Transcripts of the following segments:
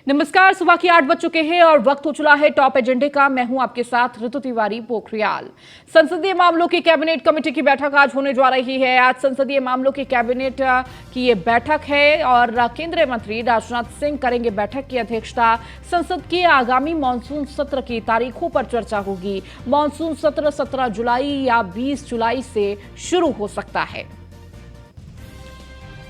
नमस्कार। सुबह के 8 बज चुके हैं और वक्त हो चला है टॉप एजेंडे का। मैं हूं आपके साथ ऋतु तिवारी पोखरियाल। संसदीय मामलों की कैबिनेट कमेटी की बैठक आज होने जा रही है। आज संसदीय मामलों की कैबिनेट की ये बैठक है और केंद्रीय मंत्री राजनाथ सिंह करेंगे बैठक की अध्यक्षता। संसद के आगामी मानसून सत्र की तारीखों पर चर्चा होगी। मानसून सत्र 17 जुलाई या 20 जुलाई से शुरू हो सकता है।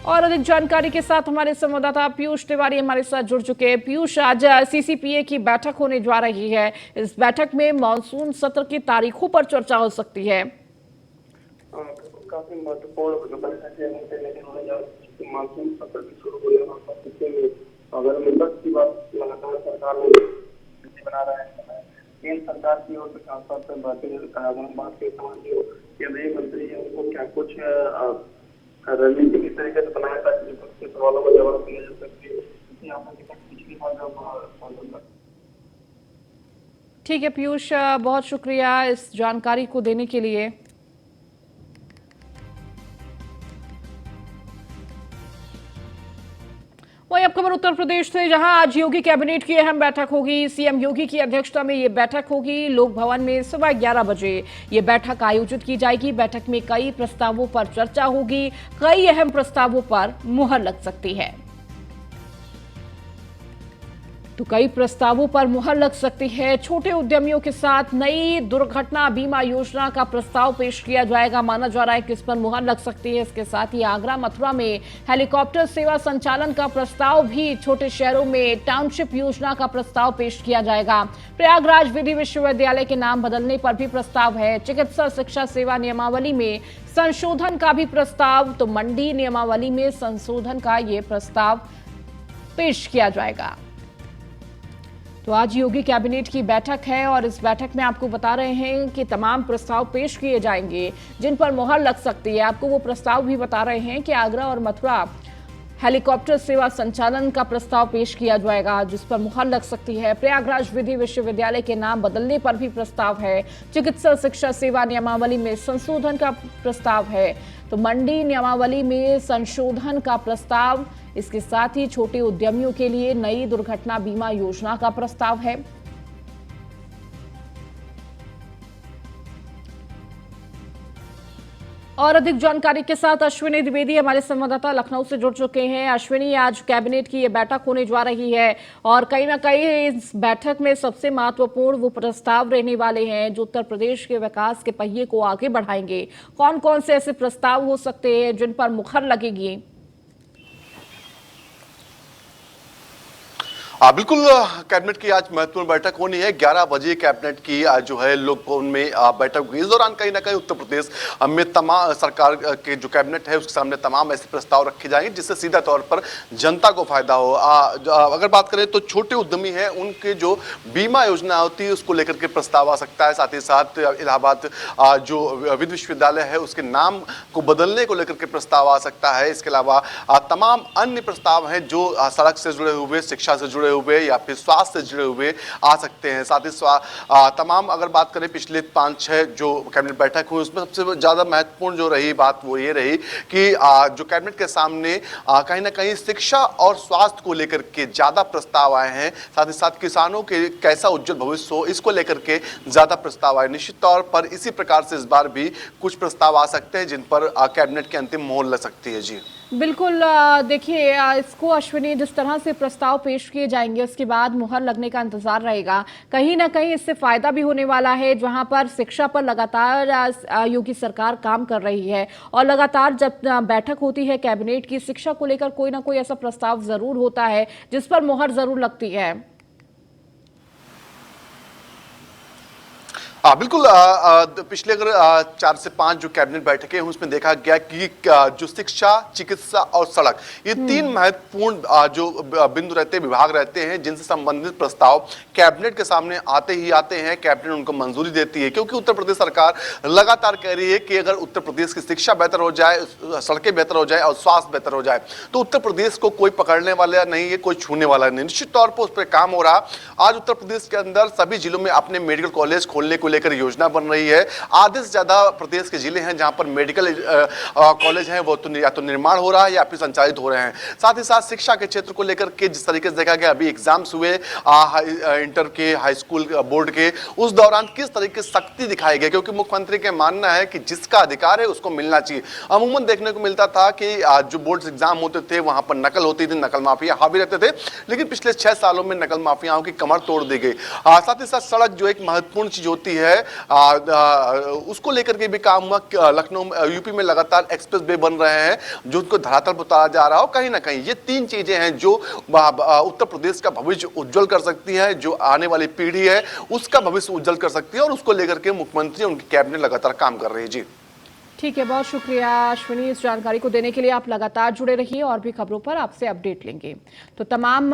और अधिक जानकारी के साथ हमारे संवाददाता पीयूष तिवारी हमारे साथ जुड़ चुके हैं। पीयूष, आज सीसीपीए की बैठक होने जा रही है। इस बैठक में मानसून सत्र की तारीखों पर चर्चा हो सकती है। काफी महत्वपूर्ण जो बैठक है मानसून सत्र की शुरू होने में अगर विपक्ष की बात लगातार सरकार बना रहा है केंद्र सरकार की ओर से खासतौर पर बात के केंद्रीय मंत्री है उनको क्या कुछ रणनीति किस तरीके से बनाया ताकि विपक्ष के सवालों का जवाब दिया जा सके। पिछली बार ठीक है पीयूष, बहुत शुक्रिया इस जानकारी को देने के लिए। वहीं अब खबर उत्तर प्रदेश से, जहां आज योगी कैबिनेट की अहम बैठक होगी। सीएम योगी की अध्यक्षता में ये बैठक होगी। लोक भवन में सुबह 11 बजे ये बैठक आयोजित की जाएगी। बैठक में कई प्रस्तावों पर चर्चा होगी। कई अहम प्रस्तावों पर मुहर लग सकती है। तो कई प्रस्तावों पर मुहर लग सकती है। छोटे उद्यमियों के साथ नई दुर्घटना बीमा योजना का प्रस्ताव पेश किया जाएगा। माना जा रहा है कि इस पर मुहर लग सकती है। इसके साथ ही आगरा मथुरा में हेलीकॉप्टर सेवा संचालन का प्रस्ताव भी, छोटे शहरों में टाउनशिप योजना का प्रस्ताव पेश किया जाएगा। प्रयागराज विधि विश्वविद्यालय के नाम बदलने पर भी प्रस्ताव है। चिकित्सा शिक्षा सेवा नियमावली में संशोधन का भी प्रस्ताव, तो मंडी नियमावली में संशोधन का ये प्रस्ताव पेश किया जाएगा। तो आज योगी कैबिनेट की बैठक है और इस बैठक में आपको बता रहे हैं कि तमाम प्रस्ताव पेश किए जाएंगे जिन पर मुहर लग सकती है। आपको वो प्रस्ताव भी बता रहे हैं कि आगरा और मथुरा हेलीकॉप्टर सेवा संचालन का प्रस्ताव पेश किया जाएगा जिस पर मुहर लग सकती है। प्रयागराज विधि विश्वविद्यालय के नाम बदलने पर भी प्रस्ताव है। चिकित्सा शिक्षा सेवा नियमावली में संशोधन का प्रस्ताव है। तो मंडी नियमावली में संशोधन का प्रस्ताव, इसके साथ ही छोटे उद्यमियों के लिए नई दुर्घटना बीमा योजना का प्रस्ताव है। और अधिक जानकारी के साथ अश्विनी द्विवेदी हमारे संवाददाता लखनऊ से जुड़ चुके हैं। अश्विनी, आज कैबिनेट की ये बैठक होने जा रही है और कहीं ना कहीं इस बैठक में सबसे महत्वपूर्ण वो प्रस्ताव रहने वाले हैं जो उत्तर प्रदेश के विकास के पहिए को आगे बढ़ाएंगे। कौन कौन से ऐसे प्रस्ताव हो सकते हैं जिन पर मुहर लगेगी? बिल्कुल, कैबिनेट की आज महत्वपूर्ण बैठक होनी है। 11 बजे कैबिनेट की आज जो है लोक भवन में बैठक हुई। इस दौरान कहीं ना कहीं उत्तर प्रदेश में तमाम सरकार के जो कैबिनेट है उसके सामने तमाम ऐसे प्रस्ताव रखे जाएंगे जिससे सीधा तौर पर जनता को फायदा हो। अगर बात करें तो छोटे उद्यमी हैं उनके जो बीमा योजना होती है उसको लेकर के प्रस्ताव आ सकता है। साथ ही साथ इलाहाबाद जो विधि विश्वविद्यालय है उसके नाम को बदलने को लेकर के प्रस्ताव आ सकता है। इसके अलावा तमाम अन्य प्रस्ताव हैं जो सड़क से जुड़े हुए, शिक्षा से जुड़े हुए या फिर स्वास्थ्य से जुड़े हुए आ सकते हैं। साथ ही तमाम अगर बात करें पिछले 5-6 जो कैबिनेट बैठक हुई उसमें सबसे ज्यादा महत्वपूर्ण जो रही बात वो ये रही कि जो कैबिनेट के सामने कहीं ना कहीं शिक्षा और स्वास्थ्य को लेकर के ज्यादा प्रस्ताव आए हैं। साथ ही साथ किसानों के कैसा उज्जवल भविष्य हो इसको लेकर के ज्यादा प्रस्ताव आए। निश्चित तौर पर इसी प्रकार से इस बार भी कुछ प्रस्ताव आ सकते हैं जिन पर कैबिनेट की अंतिम मोहर लग सकती है। जी बिल्कुल, देखिए इसको अश्विनी, जिस तरह से प्रस्ताव पेश किए जाएंगे उसके बाद मुहर लगने का इंतजार रहेगा। कहीं ना कहीं इससे फायदा भी होने वाला है जहां पर शिक्षा पर लगातार योगी सरकार काम कर रही है और लगातार जब बैठक होती है कैबिनेट की, शिक्षा को लेकर कोई ना कोई ऐसा प्रस्ताव जरूर होता है जिस पर मुहर जरूर लगती है। बिल्कुल, पिछले अगर 4 से 5 जो कैबिनेट बैठकें हैं उसमें देखा गया कि जो शिक्षा, चिकित्सा और सड़क, ये 3 महत्वपूर्ण जो बिंदु रहते हैं, विभाग रहते हैं जिनसे संबंधित प्रस्ताव कैबिनेट के सामने आते ही आते हैं। कैबिनेट उनको मंजूरी देती है क्योंकि उत्तर प्रदेश सरकार लगातार कह रही है कि अगर उत्तर प्रदेश की शिक्षा बेहतर हो जाए, सड़कें बेहतर हो जाए और स्वास्थ्य बेहतर हो जाए तो उत्तर प्रदेश को कोई पकड़ने वाला नहीं है, कोई छूने वाला नहीं। निश्चित तौर पर उस पर काम हो रहा। आज उत्तर प्रदेश के अंदर सभी जिलों में अपने मेडिकल कॉलेज खोलने को लेकर योजना बन रही है। आधे से ज्यादा प्रदेश के जिले हैं जहां पर मेडिकल कॉलेज हैं वो तो या तो निर्माण हो रहा है या फिर संचालित हो रहे हैं। साथ ही साथ शिक्षा के क्षेत्र को लेकर के जिस तरीके से देखा गया, अभी एग्जाम्स हुए इंटर के, हाई स्कूल बोर्ड के, उस दौरान किस तरीके से सख्ती दिखाई गई, क्योंकि मुख्यमंत्री का मानना है कि जिसका अधिकार है उसको मिलना चाहिए। अमूमन देखने को मिलता था कि जो बोर्ड एग्जाम होते थे वहां पर नकल होती थी, नकल माफिया हावी रहते थे, लेकिन पिछले 6 सालों में नकल माफियाओं की कमर तोड़ दी गई। साथ ही साथ सड़क जो एक महत्वपूर्ण चीज होती है उसको लेकर के भी काम हुआ। लखनऊ यूपी में लगातार एक्सप्रेस वे बन रहे हैं जो उनको धरातल पर उतारा जा रहा हो। कहीं ना कहीं ये 3 चीजें हैं जो उत्तर प्रदेश का भविष्य उज्जवल कर सकती है, जो आने वाली पीढ़ी है उसका भविष्य उज्जवल कर सकती है, और उसको लेकर के मुख्यमंत्री उनकी कैबिनेट लगातार काम कर रही है। जी ठीक है, बहुत शुक्रिया अश्विनी इस जानकारी को देने के लिए। आप लगातार जुड़े रहिए और भी खबरों पर आपसे अपडेट लेंगे। तो तमाम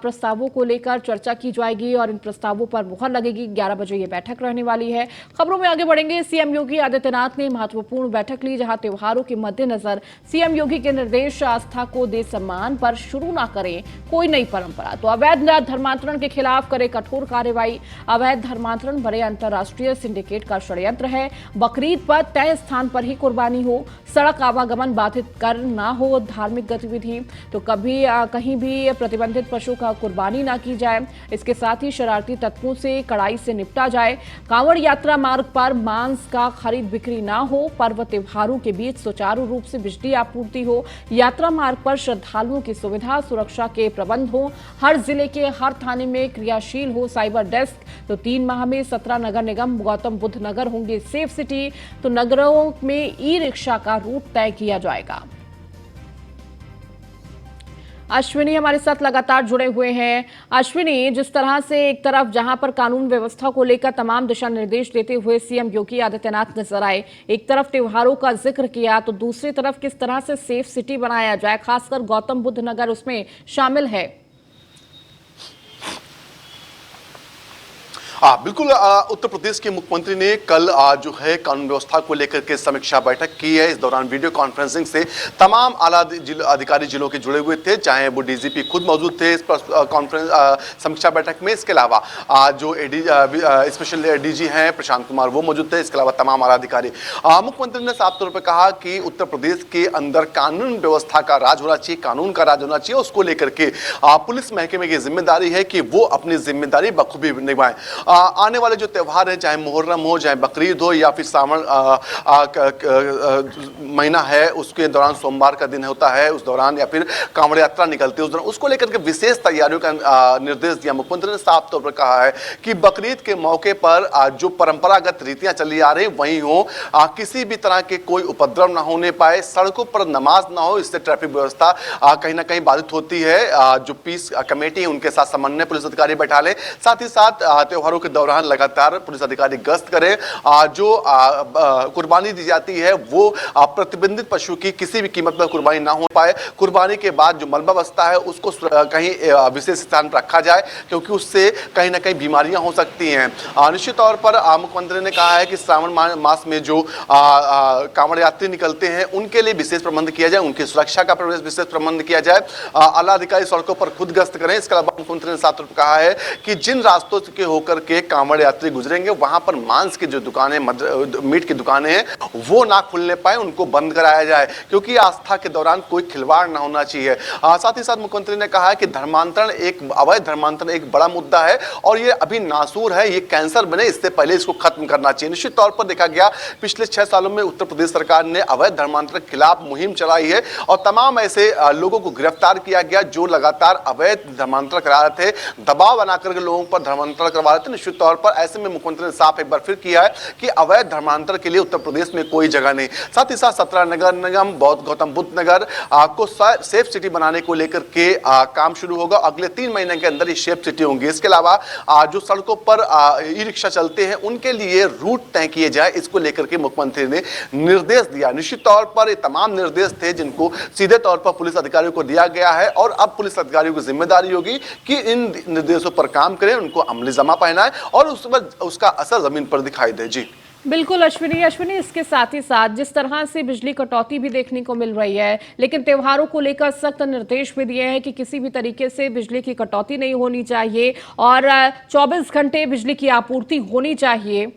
प्रस्तावों को लेकर चर्चा की जाएगी और इन प्रस्तावों पर मुहर लगेगी। 11 बजे ये बैठक रहने वाली है। खबरों में आगे बढ़ेंगे। सीएम योगी आदित्यनाथ ने महत्वपूर्ण बैठक ली, जहां त्योहारों के मद्देनजर सीएम योगी के निर्देश आस्था को दे सम्मान पर शुरू न करें कोई नई परंपरा, तो अवैध धर्मांतरण के खिलाफ करे कठोर कार्रवाई। अवैध धर्मांतरण बड़े अंतर्राष्ट्रीय सिंडिकेट का षड्यंत्र है। बकरीद पर तय स्थान पर ही कुर्बानी हो, सड़क आवागमन बाधित कर ना हो धार्मिक गतिविधि, तो कहीं भी प्रतिबंधित पशु का कुर्बानी ना की जाए। इसके साथ ही शरारती तत्वों से कड़ाई से निपटा जाए। कांवड़ यात्रा मार्ग पर मांस का खरीद बिक्री ना हो। पर्व त्योहारों के बीच सुचारू रूप से बिजली आपूर्ति हो। यात्रा मार्ग पर श्रद्धालुओं की सुविधा सुरक्षा के प्रबंध हो। हर जिले के हर थाने में क्रियाशील हो साइबर डेस्क। तो 3 माह में 17 नगर निगम गौतम बुद्ध नगर होंगे सेफ सिटी। तो नगरों में ई रिक्शा का रूट तय किया जाएगा। अश्विनी हमारे साथ लगातार जुड़े हुए हैं। अश्विनी, जिस तरह से एक तरफ जहां पर कानून व्यवस्था को लेकर तमाम दिशा निर्देश देते हुए सीएम योगी आदित्यनाथ नजर आए, एक तरफ त्योहारों का जिक्र किया, तो दूसरी तरफ किस तरह से सेफ सिटी बनाया जाए, खासकर गौतम बुद्ध नगर उसमें शामिल है। बिल्कुल। उत्तर प्रदेश के मुख्यमंत्री ने कल जो है कानून व्यवस्था को लेकर के समीक्षा बैठक की है। इस दौरान वीडियो कॉन्फ्रेंसिंग से तमाम आला अधिकारी जिलों के जुड़े हुए थे, चाहे वो डीजीपी खुद मौजूद थे इस कॉन्फ्रेंस समीक्षा बैठक में। इसके अलावा जो स्पेशल डीजी हैं प्रशांत कुमार वो मौजूद थे। इसके अलावा तमाम आला अधिकारी। मुख्यमंत्री ने साफ तौर पर कहा कि उत्तर प्रदेश के अंदर कानून व्यवस्था का राज होना चाहिए, कानून का राज होना चाहिए। उसको लेकर के पुलिस महकमे की जिम्मेदारी है कि वो अपनी जिम्मेदारी बखूबी निभाएं। आने वाले जो त्यौहार हैं, चाहे मुहर्रम हो, चाहे बकरीद हो, या फिर सावन महीना है उसके दौरान सोमवार का दिन होता है उस दौरान, या फिर कांवड़ यात्रा निकलती है उस दौरान, उसको लेकर के विशेष तैयारियों का निर्देश दिया। मुख्यमंत्री ने साफ तौर पर कहा है कि बकरीद के मौके पर जो परंपरागत रीतियां चली आ रही वही हो, किसी भी तरह के कोई उपद्रव ना होने पाए, सड़कों पर नमाज ना हो, इससे ट्रैफिक व्यवस्था कहीं ना कहीं बाधित होती है। जो पीस कमेटी है उनके साथ समन्वय पुलिस अधिकारी बैठा ले। साथ ही साथ त्योहारों के दौरान लगातार पुलिस अधिकारी गश्त करें। जो कुर्बानी दी जाती है वो प्रतिबंधित पशु की किसी भी कीमत पर कुर्बानी ना हो पाए। कुर्बानी के बाद जो मलबा बचता है उसको कहीं विशेष स्थान पर रखा जाए, क्योंकि उससे कहीं ना कहीं बीमारियां हो सकती हैं। निश्चित तौर पर मुख्यमंत्री ने कहा है कि श्रावण मास में जो कांवड़ यात्री निकलते हैं उनके लिए विशेष प्रबंध किया जाए, उनकी सुरक्षा का विशेष प्रबंध किया जाए। आला अधिकारी सड़कों पर खुद गश्त करें। इसके अलावा मुख्यमंत्री ने साफ तौर पर कहा है कि जिन रास्तों के होकर के कांवड़ यात्री गुजरेंगे वहां पर मांस की जो दुकानें, मीट की दुकानें हैं वो ना खुलने पाए, उनको बंद कराया जाए, क्योंकि आस्था के दौरान कोई खिलवाड़ ना होना चाहिए। साथ ही साथ मुख्यमंत्री ने कहा कि धर्मांतरण, एक अवैध धर्मांतरण एक बड़ा मुद्दा है और ये अभी नासूर है, ये कैंसर बने, इससे पहले इसको खत्म करना चाहिए। निश्चित तौर पर देखा गया पिछले 6 सालों में उत्तर प्रदेश सरकार ने अवैध धर्मांतरण के खिलाफ मुहिम चलाई है और तमाम ऐसे लोगों को गिरफ्तार किया गया जो लगातार अवैध धर्मांतरण करा रहे थे, दबाव बनाकर के लोगों पर धर्मांतरण करवा रहे थे। निश्चित तौर पर ऐसे में मुख्यमंत्री ने साफ एक बार फिर किया है कि अवैध धर्मांतरण के लिए उत्तर प्रदेश में कोई जगह नहीं। साथ ही साथ 17 नगर निगम गौतम बुद्ध नगर को सेफ सिटी बनाने को लेकर के काम शुरू होगा। अगले 3 महीने के अंदर ये सेफ सिटी होंगी। इसके अलावा जो सड़कों पर ई रिक्शा चलते हैं उनके लिए रूट तय किए जाए, इसको लेकर के मुख्यमंत्री ने निर्देश दिया। निश्चित तौर पर ये तमाम निर्देश थे जिनको सीधे तौर पर पुलिस अधिकारियों को दिया गया है और अब पुलिस अधिकारियों की जिम्मेदारी होगी कि इन निर्देशों पर काम करें, उनको अमली जमा पहनाएं और उसका असर जमीन पर दिखाई दे। जी बिल्कुल अश्विनी, इसके साथ ही साथ जिस तरह से बिजली कटौती भी देखने को मिल रही है, लेकिन त्योहारों को लेकर सख्त निर्देश भी दिए हैं कि किसी भी तरीके से बिजली की कटौती नहीं होनी चाहिए और 24 घंटे बिजली की आपूर्ति होनी चाहिए।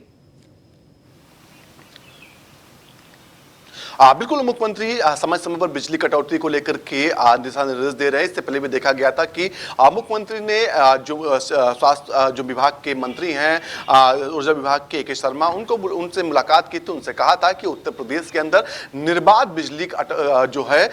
बिल्कुल मुख्यमंत्री समय समय पर बिजली कटौती को लेकर के दिशा निर्देश दे रहे हैं। इससे पहले भी देखा गया था कि मुख्यमंत्री ने जो स्वास्थ्य जो विभाग के मंत्री हैं ऊर्जा विभाग के के शर्मा उनसे मुलाकात की थी। उनसे कहा था कि उत्तर प्रदेश के अंदर निर्बाध बिजली जो है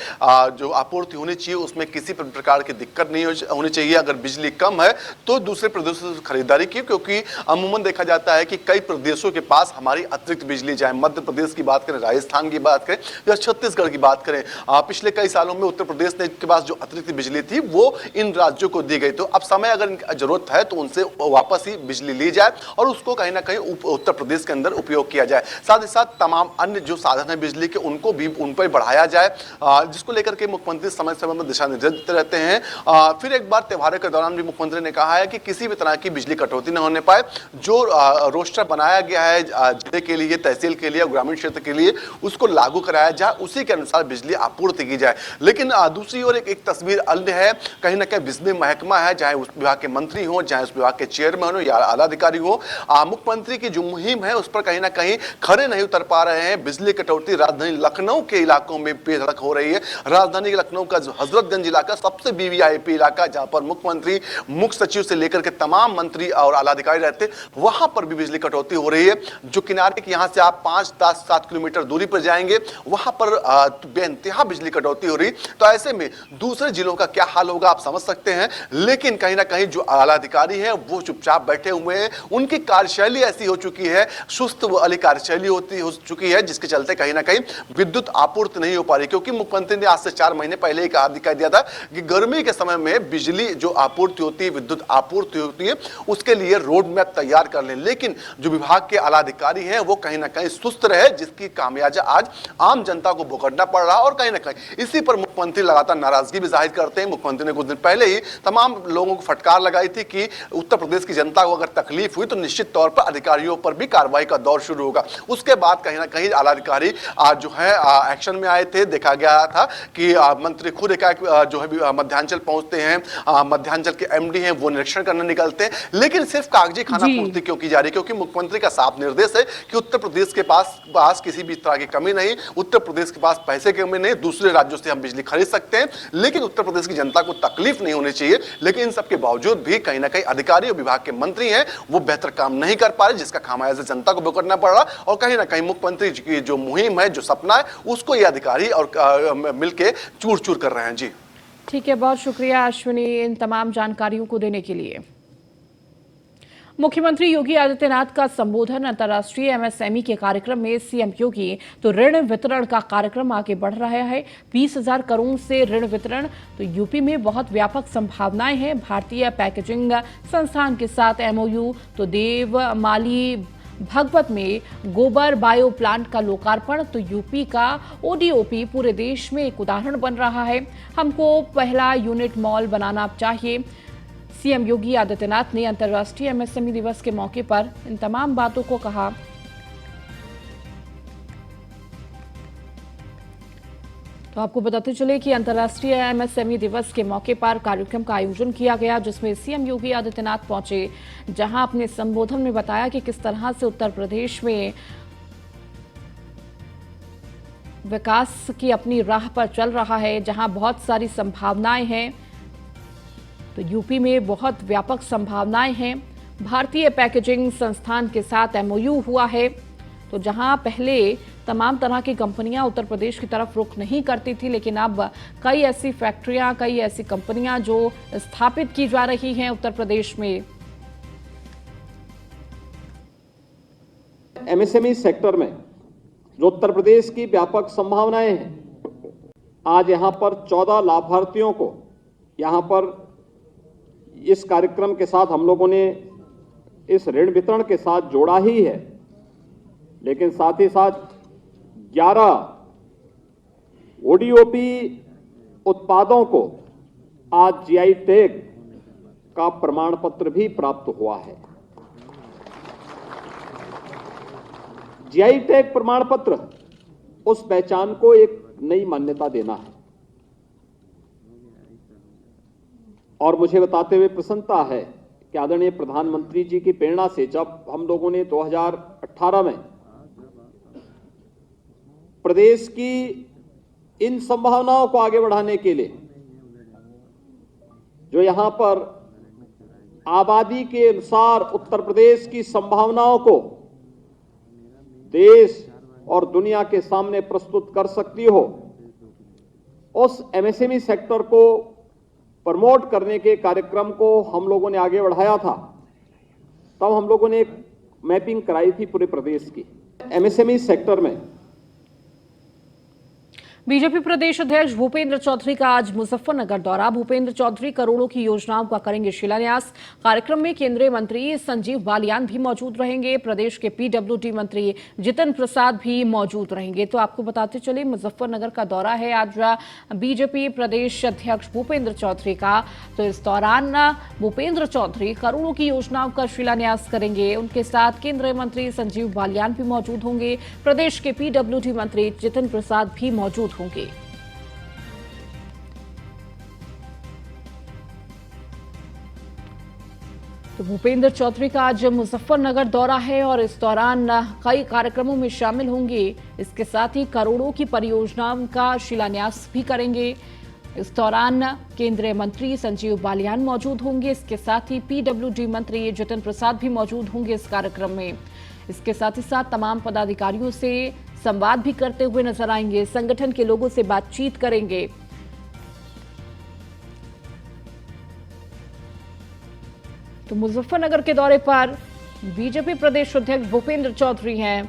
जो आपूर्ति होनी चाहिए, उसमें किसी प्रकार की दिक्कत नहीं होनी चाहिए। अगर बिजली कम है तो दूसरे प्रदेशों से खरीदारी की, क्योंकि अमूमन देखा जाता है कि कई प्रदेशों के पास हमारी अतिरिक्त बिजली, चाहे मध्य प्रदेश की बात करें, राजस्थान की बात करें या छत्तीसगढ़ की बात करें, पिछले कई सालों में उत्तर प्रदेश के पास जो अतिरिक्त बिजली थी वो इन राज्यों को दी गई। तो अब समय अगर जरूरत है तो उनसे वापस ही बिजली ली जाए और उसको कहीं ना कहीं उत्तर प्रदेश के अंदर उपयोग किया जाए। साथ ही साथ तमाम अन्य जो साधन है बिजली के उनको भी उन पर बढ़ाया जाए, जिसको लेकर के मुख्यमंत्री समय समय में दिशा निर्देश देते रहते हैं। फिर एक बार त्योहारों के दौरान भी मुख्यमंत्री ने कहा है कि किसी भी तरह की बिजली कटौती न होने पाए। जो रोस्टर बनाया गया है जिले के लिए, तहसील के लिए, ग्रामीण क्षेत्र के लिए, उसको लागू कराया जाए, उसी के अनुसार बिजली आपूर्ति की जाए। लेकिन दूसरी ओर एक तस्वीर अन्य है। कहीं ना कहीं बिजली महकमा है, चाहे उस विभाग के मंत्री हो, चाहे उस विभाग के चेयरमैन हो या आला अधिकारी हो, मुख्यमंत्री की जो मुहिम है उस पर कहीं ना कहीं खरे नहीं उतर पा रहे हैं। बिजली कटौती राजधानी लखनऊ के इलाकों में बेधड़क हो रही है। राजधानी लखनऊ का जो हजरतगंज इलाका सबसे वीवीआईपी इलाका, जहां पर मुख्यमंत्री, मुख्य सचिव से लेकर के तमाम मंत्री और आला अधिकारी रहते, वहां पर भी बिजली कटौती हो रही है। जो किनारे के यहां से आप 5-7 किलोमीटर दूरी पर जाएंगे वहां पर बेइंतहा बिजली कटौती हो रही। तो ऐसे में दूसरे जिलों का क्या हाल होगा आप समझ सकते हैं। लेकिन कहीं ना कहीं जो आला अधिकारी हैं वो चुपचाप बैठे हुए हैं। उनकी कार्यशैली ऐसी हो चुकी है, सुस्त वाली कार्यशैली हो चुकी है, जिसके चलते कहीं ना कहीं विद्युत आपूर्ति नहीं हो पा रही। क्योंकि मुख्यमंत्री ने आज से 4 महीने पहले ही दिखाई दिया था कि गर्मी के समय में बिजली जो आपूर्ति होती है, विद्युत आपूर्ति होती है, उसके लिए रोड मैप तैयार कर लें। लेकिन जो विभाग के आला अधिकारी हैं वो कहीं ना कहीं सुस्त रहे, जिसकी खामियाजा आज आम जनता को भुगतना पड़ रहा। और कहीं ना कहीं इसी पर मुख्यमंत्री लगातार नाराजगी भी जाहिर करते हैं। मुख्यमंत्री ने कुछ दिन पहले ही तमाम लोगों को फटकार लगाई थी कि उत्तर प्रदेश की जनता को अगर तकलीफ हुई तो निश्चित तौर पर अधिकारियों पर भी कार्रवाई का दौर शुरू होगा। उसके बाद कहीं ना कहीं आला अधिकारी जो है एक्शन में आए थे। देखा गया था कि मंत्री खुद जो है मध्यांचल पहुंचते हैं, मध्यांचल के एमडी हैं वो निरीक्षण करने निकलते हैं। लेकिन सिर्फ कागजी खाना पूर्ति क्यों की जा रही? क्योंकि मुख्यमंत्री का साफ निर्देश है कि उत्तर प्रदेश के पास किसी भी तरह की कमी नहीं, उत्तर प्रदेश के पास पैसे की कमी नहीं, दूसरे राज्यों से हम बिजली खरीद सकते हैं, लेकिन उत्तर प्रदेश की जनता को तकलीफ नहीं होनी चाहिए। लेकिन इन सबके बावजूद भी कहीं ना कहीं अधिकारी और विभाग के मंत्री हैं वो बेहतर काम नहीं कर पा रहे, जिसका खामियाजा जनता को भुगतना पड़ रहा। और कहीं ना कहीं मुख्यमंत्री की जो मुहिम है, जो सपना है, उसको ये अधिकारी और मिलकर चूर चूर कर रहे हैं। जी ठीक है, बहुत शुक्रिया अश्विनी इन तमाम जानकारियों को देने के लिए। मुख्यमंत्री योगी आदित्यनाथ का संबोधन अंतर्राष्ट्रीय एमएसएमई के कार्यक्रम में सीएम योगी तो ऋण वितरण का कार्यक्रम आगे बढ़ रहा है। 20,000 करोड़ से ऋण वितरण, तो यूपी में बहुत व्यापक संभावनाएं हैं। भारतीय पैकेजिंग संस्थान के साथ एमओयू, तो देवमाली भगवत में गोबर बायो प्लांट का लोकार्पण, तो यूपी का ओडीओपी पूरे देश में एक उदाहरण बन रहा है। हमको पहला यूनिट मॉल बनाना चाहिए। सीएम योगी आदित्यनाथ ने अंतर्राष्ट्रीय एमएसएमई दिवस के मौके पर इन तमाम बातों को कहा। तो आपको बताते चले कि अंतर्राष्ट्रीय एमएसएमई दिवस के मौके पर कार्यक्रम का आयोजन किया गया, जिसमें सीएम योगी आदित्यनाथ पहुंचे, जहां अपने संबोधन में बताया कि किस तरह से उत्तर प्रदेश में विकास की अपनी राह पर चल रहा है, जहां बहुत सारी संभावनाएं हैं। तो यूपी में बहुत व्यापक संभावनाएं हैं। भारतीय पैकेजिंग संस्थान के साथ एमओयू हुआ है, तो जहां पहले तमाम तरह की कंपनियां उत्तर प्रदेश की तरफ रुख नहीं करती थी, लेकिन अब कई ऐसी फैक्ट्रियां, कई ऐसी कंपनियां जो स्थापित की जा रही हैं उत्तर प्रदेश में। एमएसएमई सेक्टर में जो उत्तर प्रदेश की व्यापक संभावनाएं हैं, आज यहां पर 14 लाभार्थियों को यहां पर इस कार्यक्रम के साथ हम लोगों ने इस ऋण वितरण के साथ जोड़ा ही है, लेकिन साथ ही साथ 11 ओडीओपी उत्पादों को आज जीआई टैग का प्रमाण पत्र भी प्राप्त हुआ है। जीआई टैग प्रमाण पत्र, उस पहचान को एक नई मान्यता देना है। और मुझे बताते हुए प्रसन्नता है कि आदरणीय प्रधानमंत्री जी की प्रेरणा से जब हम लोगों ने 2018 में प्रदेश की इन संभावनाओं को आगे बढ़ाने के लिए, जो यहां पर आबादी के अनुसार उत्तर प्रदेश की संभावनाओं को देश और दुनिया के सामने प्रस्तुत कर सकती हो, उस एमएसएमई सेक्टर को प्रमोट करने के कार्यक्रम को हम लोगों ने आगे बढ़ाया था। तब हम लोगों ने एक मैपिंग कराई थी पूरे प्रदेश की एमएसएमई सेक्टर में। बीजेपी प्रदेश अध्यक्ष भूपेंद्र चौधरी का आज मुजफ्फरनगर दौरा। भूपेंद्र चौधरी करोड़ों की योजनाओं का करेंगे शिलान्यास। कार्यक्रम में केंद्रीय मंत्री संजीव बालियान भी मौजूद रहेंगे। प्रदेश के पीडब्ल्यूडी मंत्री जितिन प्रसाद भी मौजूद रहेंगे। तो आपको बताते चले, मुजफ्फरनगर का दौरा है आज बीजेपी प्रदेश अध्यक्ष भूपेंद्र चौधरी का। तो इस दौरान भूपेंद्र चौधरी करोड़ों की योजनाओं का शिलान्यास करेंगे। उनके साथ केंद्रीय मंत्री संजीव बालियान भी मौजूद होंगे। प्रदेश के पीडब्ल्यूडी मंत्री जितिन प्रसाद भी मौजूद होंगे। तो भूपेंद्र चौधरी का आज मुजफ्फरनगर दौरा है और इस दौरान कई कार्यक्रमों में शामिल होंगे। इसके साथ ही करोड़ों की परियोजनाओं का शिलान्यास भी करेंगे। इस दौरान केंद्रीय मंत्री संजीव बालियान मौजूद होंगे। इसके साथ ही पीडब्ल्यूडी मंत्री जितिन प्रसाद भी मौजूद होंगे इस कार्यक्रम में। इसके साथ ही साथ तमाम पदाधिकारियों से संवाद भी करते हुए नजर आएंगे। संगठन के लोगों से बातचीत करेंगे। तो मुजफ्फरनगर के दौरे पर बीजेपी प्रदेश अध्यक्ष भूपेंद्र चौधरी हैं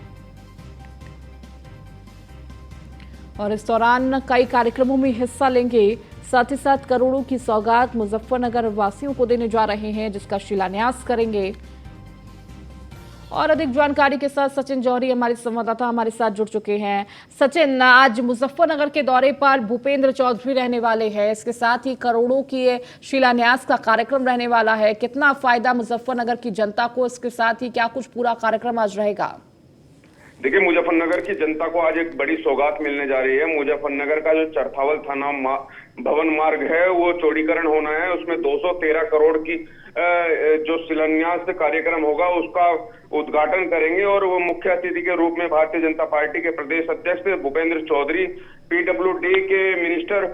और इस दौरान कई कार्यक्रमों में हिस्सा लेंगे। साथ ही साथ करोड़ों की सौगात मुजफ्फरनगर वासियों को देने जा रहे हैं, जिसका शिलान्यास करेंगे। और अधिक जानकारी के साथ सचिन जौहरी हमारे संवाददाता हमारे साथ जुड़ चुके हैं। सचिन, आज मुजफ्फरनगर के दौरे पर भूपेंद्र चौधरी रहने वाले हैं। इसके साथ ही करोड़ों की शिलान्यास का कार्यक्रम रहने वाला है। कितना फायदा मुजफ्फरनगर की जनता को, इसके साथ ही क्या कुछ पूरा कार्यक्रम आज रहेगा? देखिए, मुजफ्फरनगर की जनता को आज एक बड़ी सौगात मिलने जा रही है। मुजफ्फरनगर का जो चरथावल थाना भवन मार्ग है वो चौड़ीकरण होना है। उसमें 213 करोड़ की जो शिलान्यास कार्यक्रम होगा उसका उद्घाटन करेंगे और वो मुख्य अतिथि के रूप में भारतीय जनता पार्टी के प्रदेश अध्यक्ष भूपेंद्र चौधरी, पीडब्ल्यूडी के मिनिस्टर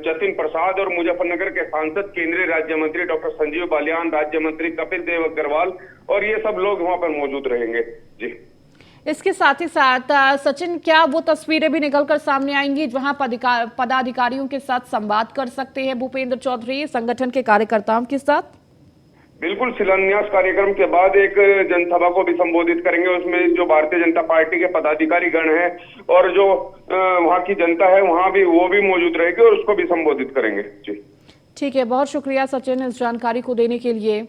जतिन प्रसाद और मुजफ्फरनगर के सांसद केंद्रीय राज्य मंत्री डॉक्टर संजीव बालियान, राज्य मंत्री कपिल देव अग्रवाल और ये सब लोग वहां पर मौजूद रहेंगे। जी, इसके साथ ही साथ सचिन, क्या वो तस्वीरें भी निकलकर सामने आएंगी जहां पदाधिकारियों के साथ संवाद कर सकते हैं भूपेंद्र चौधरी संगठन के कार्यकर्ताओं के साथ? बिल्कुल, शिलान्यास कार्यक्रम के बाद एक जनसभा को भी संबोधित करेंगे। उसमें जो भारतीय जनता पार्टी के पदाधिकारी गण हैं और जो वहां की जनता है वहां भी वो भी मौजूद रहेगी और उसको भी संबोधित करेंगे। जी, ठीक है, बहुत शुक्रिया सचिन इस जानकारी को देने के लिए।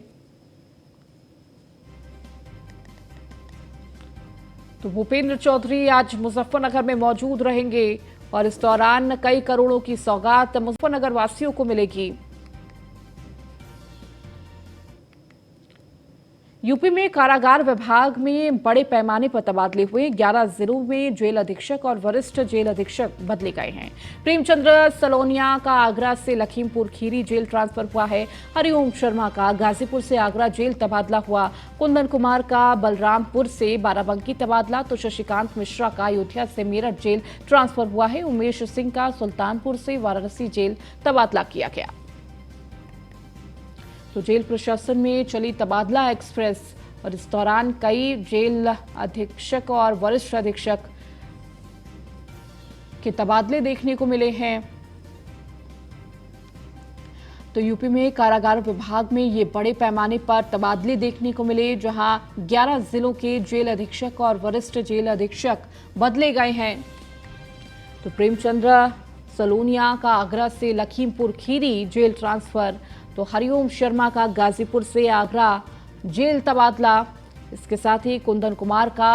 तो भूपेंद्र चौधरी आज मुजफ्फरनगर में मौजूद रहेंगे और इस दौरान कई करोड़ों की सौगात मुजफ्फरनगर वासियों को मिलेगी। यूपी में कारागार विभाग में बड़े पैमाने पर तबादले हुए। 11 जिलों में जेल अधीक्षक और वरिष्ठ जेल अधीक्षक बदले गए हैं। प्रेमचंद्र सलोनिया का आगरा से लखीमपुर खीरी जेल ट्रांसफर हुआ है। हरिओम शर्मा का गाजीपुर से आगरा जेल तबादला हुआ। कुंदन कुमार का बलरामपुर से बाराबंकी तबादला। तो शशिकांत मिश्रा का अयोध्या से मेरठ जेल ट्रांसफर हुआ है। उमेश सिंह का सुल्तानपुर से वाराणसी जेल तबादला किया गया। तो जेल प्रशासन में चली तबादला एक्सप्रेस और इस दौरान कई जेल अधीक्षक और वरिष्ठ अधीक्षक के तबादले देखने को मिले हैं। तो यूपी में कारागार विभाग में ये बड़े पैमाने पर तबादले देखने को मिले, जहां 11 जिलों के जेल अधीक्षक और वरिष्ठ जेल अधीक्षक बदले गए हैं। तो प्रेमचंद्र सलोनिया का आगरा से लखीमपुर खीरी जेल ट्रांसफर। तो हरिओम शर्मा का गाजीपुर से आगरा जेल तबादला। इसके साथ ही कुंदन कुमार का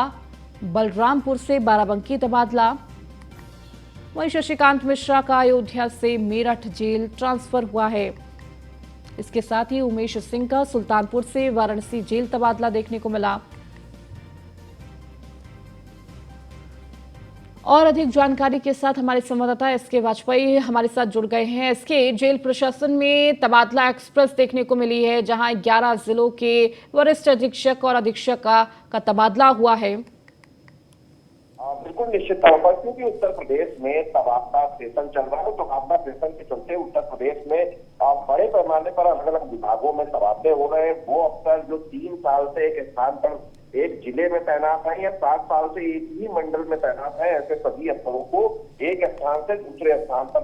बलरामपुर से बाराबंकी तबादला। वहीं शशिकांत मिश्रा का अयोध्या से मेरठ जेल ट्रांसफर हुआ है। इसके साथ ही उमेश सिंह का सुल्तानपुर से वाराणसी जेल तबादला देखने को मिला। और अधिक जानकारी के साथ हमारे संवाददाता एसके वाजपेयी हमारे साथ जुड़ गए हैं। एसके, जेल प्रशासन में तबादला एक्सप्रेस देखने को मिली है, जहां 11 जिलों के वरिष्ठ अधीक्षक और अधीक्षक का तबादला हुआ है। बिल्कुल निश्चित तौर पर, क्योंकि उत्तर प्रदेश में तबादला सेशन चल रहा है। तो तबादला सेशन के चलते उत्तर प्रदेश में बड़े पैमाने पर अलग अलग विभागों में तबादले हो रहे हैं। वो अफसर जो 3 साल से एक स्थान पर एक जिले में तैनात है या 7 साल से एक ही मंडल में तैनात है, ऐसे सभी अफसरों को एक स्थान से दूसरे स्थान पर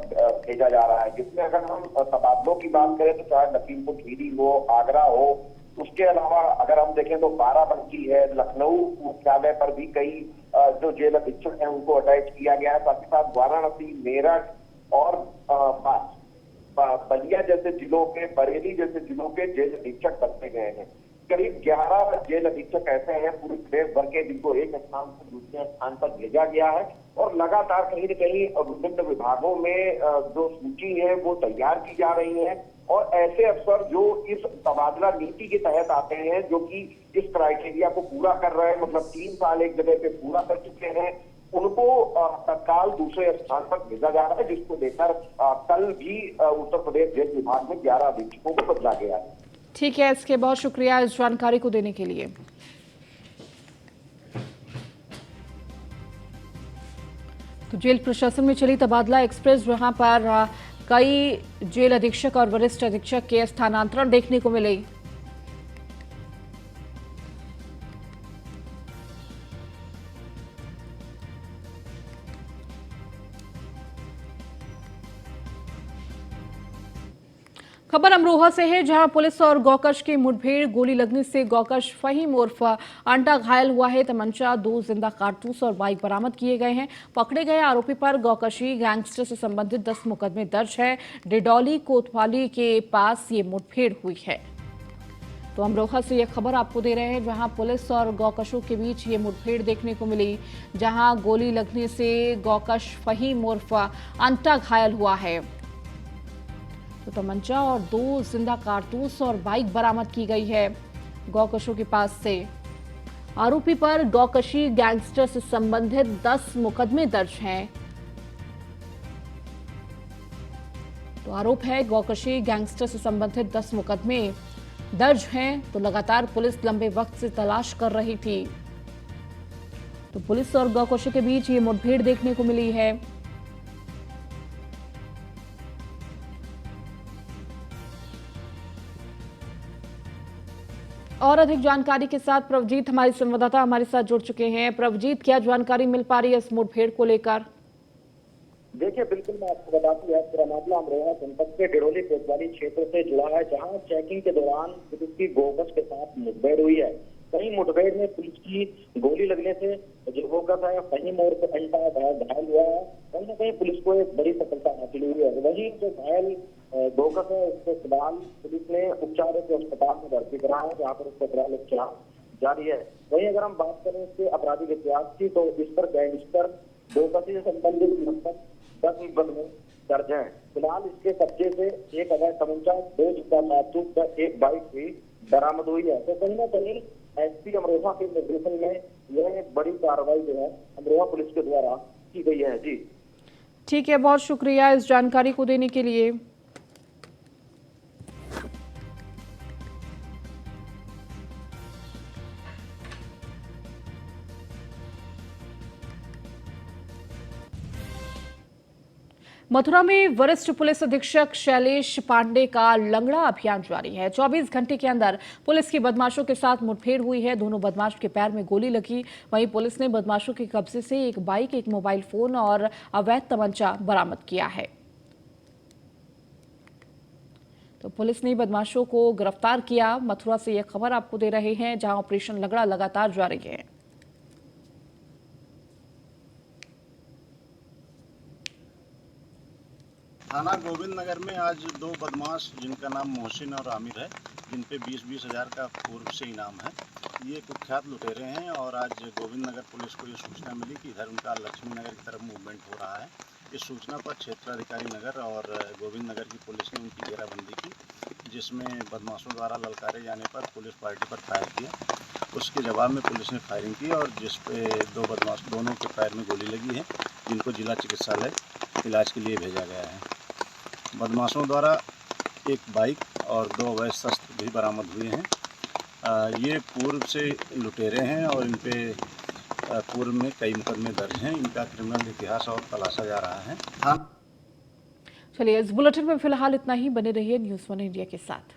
भेजा जा रहा है। जिसमें अगर हम तबादलों की बात करें तो चाहे लखीमपुर खीरी हो, आगरा हो, उसके अलावा अगर हम देखें तो बाराबंकी है, लखनऊ मुख्यालय पर भी कई जो जेल अधीक्षक हैं उनको अटैच किया गया है। साथ ही साथ वाराणसी, मेरठ और बलिया जैसे जिलों के, बरेली जैसे जिलों के जेल अधीक्षक बनते गए हैं। करीब 11 जेल अधीक्षक ऐसे हैं पूरे प्रदेश भर के, जिनको एक स्थान से दूसरे स्थान पर भेजा गया है। और लगातार कहीं न कहीं विभिन्न विभागों में जो सूची है वो तैयार की जा रही है। और ऐसे अफसर जो इस तबादला नीति के तहत आते हैं, जो कि इस क्राइटेरिया को पूरा कर रहे हैं, मतलब 3 साल एक जगह पे पूरा कर चुके हैं, उनको तत्काल दूसरे स्थान पर भेजा जा रहा है। जिसको लेकर कल भी उत्तर प्रदेश जेल विभाग में 11 अधीक्षकों को बदला गया है। ठीक है, इसके बहुत शुक्रिया इस जानकारी को देने के लिए। तो जेल प्रशासन में चली तबादला एक्सप्रेस, जहां पर कई जेल अधीक्षक और वरिष्ठ अधीक्षक के स्थानांतरण देखने को मिले। खबर अमरोहा से है, जहां पुलिस और गौकश की मुठभेड़, गोली लगने से गौकश फहीम उर्फ अंटा घायल हुआ है। तमंचा, 2 जिंदा कारतूस और बाइक बरामद किए गए हैं। पकड़े गए आरोपी पर गौकशी गैंगस्टर से संबंधित 10 मुकदमे दर्ज है। डिडौली कोतवाली के पास ये मुठभेड़ हुई है। तो अमरोहा से यह खबर आपको दे रहे हैं, जहां पुलिस और गौकशों के बीच ये मुठभेड़ देखने को मिली, जहां गोली लगने से गौकश फहीम उर्फ अंटा घायल हुआ है। तो तमंचा और 2 जिंदा कारतूस और बाइक बरामद की गई है गौकशों के पास से। आरोपी पर गौकशी गैंगस्टर से संबंधित 10 मुकदमे दर्ज हैं। तो आरोप है गौकशी गैंगस्टर से संबंधित 10 मुकदमे दर्ज हैं। तो लगातार पुलिस लंबे वक्त से तलाश कर रही थी। तो पुलिस और गौकशों के बीच ये मुठभेड़ देखने को मिली है। और अधिक जानकारी के साथ प्रवजीत हमारे संवाददाता हमारे साथ जुड़ चुके हैं। प्रवजीत, क्या जानकारी मिल पा रही है इस मुठभेड़ को लेकर? देखिए, बिल्कुल मैं आपको बता दूं, पूरा मामला अमरोहा जनपद के डिडौली कोतवाली क्षेत्र से जुड़ा है, जहां चेकिंग के दौरान पुलिस की गौकश के साथ मुठभेड़ हुई है। कई मुठभेड़ में पुलिस की गोली लगने से जो गौकश है फहीम और अंटा घायल हुआ है। कहीं न कहीं पुलिस को एक बड़ी सफलता हासिल हुई है। वहीं जो घायल गौकश है उसको फिलहाल पुलिस ने उपचार के अस्पताल में भर्ती करा है, जहाँ पर उसका फिलहाल उपचार जारी है। वहीं अगर हम बात करें इसके आपराधिक इतिहास की, तो इस पर गैंगस्टर गौकशी से संबंधित लगभग 10 मुकदमे दर्ज हैं। फिलहाल इसके कब्जे से एक अवैध तमंचा, 2 जिंदा कारतूस व एक बाइक भी बरामद हुई है। तो कहीं न कहीं एसपी अमरोहा के निर्देशन में यह एक बड़ी कार्रवाई जो है अमरोहा पुलिस के द्वारा की गई है। जी ठीक है, बहुत शुक्रिया इस जानकारी को देने के लिए। मथुरा में वरिष्ठ पुलिस अधीक्षक शैलेश पांडे का लंगड़ा अभियान जारी है। 24 घंटे के अंदर पुलिस की बदमाशों के साथ मुठभेड़ हुई है। दोनों बदमाश के पैर में गोली लगी। वहीं पुलिस ने बदमाशों के कब्जे से एक बाइक, एक मोबाइल फोन और अवैध तमंचा बरामद किया है। तो पुलिस ने बदमाशों को गिरफ्तार किया। मथुरा से यह खबर आपको दे रहे हैं, जहां ऑपरेशन लंगड़ा लगातार जारी है। थाना गोविंद नगर में आज 2 बदमाश, जिनका नाम मोहसिन और आमिर है, जिन पे 20-20 हज़ार का पूर्व से इनाम है, ये कुख्यात लुटेरे हैं। और आज गोविंद नगर पुलिस को ये सूचना मिली कि इधर उनका लक्ष्मी नगर की तरफ मूवमेंट हो रहा है। इस सूचना पर क्षेत्राधिकारी नगर और गोविंद नगर की पुलिस ने उनकी घेराबंदी की, जिसमें बदमाशों द्वारा ललकारे जाने पर पुलिस पार्टी पर फायर किया। उसके जवाब में पुलिस ने फायरिंग की और जिस पे 2 बदमाश, दोनों के पैर में गोली लगी है। जिनको जिला चिकित्सालय इलाज के लिए भेजा गया है। बदमाशों द्वारा एक बाइक और 2 अवैध शस्त्र भी बरामद हुए हैं। ये पूर्व से लुटेरे हैं और इन पे पूर्व में कई मुकदमे दर्ज हैं। इनका क्रिमिनल इतिहास और तलाशा जा रहा है। चलिए, इस बुलेटिन में फिलहाल इतना ही। बने रहिए न्यूज़ 1 इंडिया के साथ।